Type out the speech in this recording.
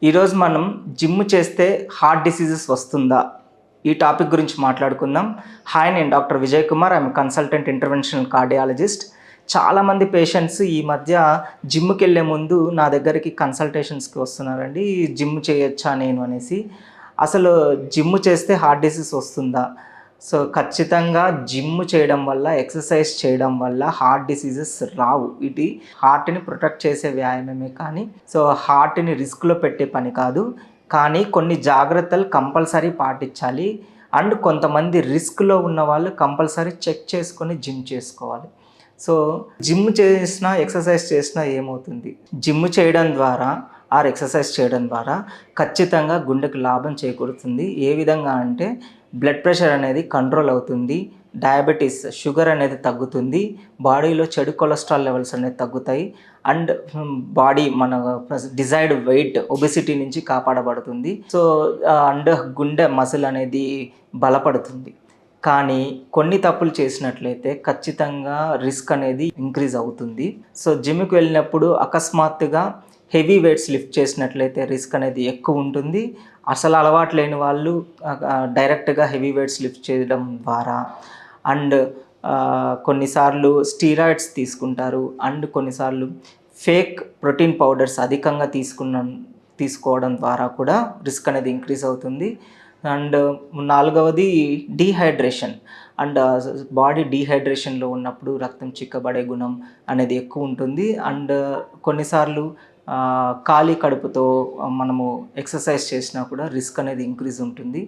ఈరోజు మనం జిమ్ చేస్తే హార్ట్ డిసీజెస్ వస్తుందా? ఈ టాపిక్ గురించి మాట్లాడుకుందాం. హాయ్, నేను doctor Vijay Kumar. I'm consultant interventional cardiologist. చాలామంది పేషెంట్స్ ఈ మధ్య జిమ్‌కి వెళ్ళే ముందు నా దగ్గరికి కన్సల్టేషన్స్‌కి వస్తున్నారండి. జిమ్ చేయొచ్చా నేను అనేసి. అసలు జిమ్ చేస్తే హార్ట్ డిసీజ్ వస్తుందా? సో ఖచ్చితంగా జిమ్ చేయడం వల్ల, ఎక్సర్సైజ్ చేయడం వల్ల హార్ట్ డిసీజెస్ రావు. ఇది హార్ట్‌ని ప్రొటెక్ట్ చేసే వ్యాయామమే కానీ, సో హార్ట్‌ని రిస్క్‌లో పెట్టే పని కాదు. కానీ కొన్ని జాగ్రత్తలు కంపల్సరీ పాటించాలి. అండ్ కొంతమంది రిస్క్‌లో ఉన్నవాళ్ళు కంపల్సరీ చెక్ చేసుకొని జిమ్ చేసుకోవాలి. సో జిమ్ చేసినా, ఎక్సర్సైజ్ చేసినా ఏమవుతుంది? జిమ్ చేయడం ద్వారా ఆర్ ఎక్సర్సైజ్ చేయడం ద్వారా ఖచ్చితంగా గుండెకు లాభం చేకూరుతుంది. ఏ విధంగా అంటే బ్లడ్ ప్రెషర్ అనేది కంట్రోల్ అవుతుంది, డయాబెటీస్ షుగర్ అనేది తగ్గుతుంది, బాడీలో చెడు కొలెస్ట్రాల్ లెవెల్స్ అనేది తగ్గుతాయి, అండ్ బాడీ మన డిజైర్డ్ వెయిట్ ఒబెసిటీ నుంచి కాపాడబడుతుంది. సో అండ్ గుండె మసిల్ అనేది బలపడుతుంది. కానీ కొన్ని తప్పులు చేసినట్లయితే ఖచ్చితంగా రిస్క్ అనేది ఇంక్రీజ్ అవుతుంది. సో జిమ్‌కి వెళ్ళినప్పుడు అకస్మాత్తుగా హెవీ వెయిట్స్ లిఫ్ట్ చేసినట్లయితే రిస్క్ అనేది ఎక్కువ ఉంటుంది. అసలు అలవాటు లేని వాళ్ళు డైరెక్ట్‌గా హెవీ వెయిట్స్ లిఫ్ట్ చేయడం ద్వారా అండ్ కొన్నిసార్లు స్టీరాయిడ్స్ తీసుకుంటారు. అండ్ కొన్నిసార్లు ఫేక్ ప్రోటీన్ పౌడర్స్ అధికంగా తీసుకోవడం ద్వారా కూడా రిస్క్ అనేది ఇంక్రీజ్ అవుతుంది. అండ్ నాలుగవది డీహైడ్రేషన్. అండ్ బాడీ డీహైడ్రేషన్లో ఉన్నప్పుడు రక్తం చిక్కబడే గుణం అనేది ఎక్కువ ఉంటుంది. అండ్ కొన్నిసార్లు ఖాళీ కడుపుతో మనము ఎక్సర్సైజ్ చేసినా కూడా రిస్క్ అనేది ఇంక్రీజ్ ఉంటుంది.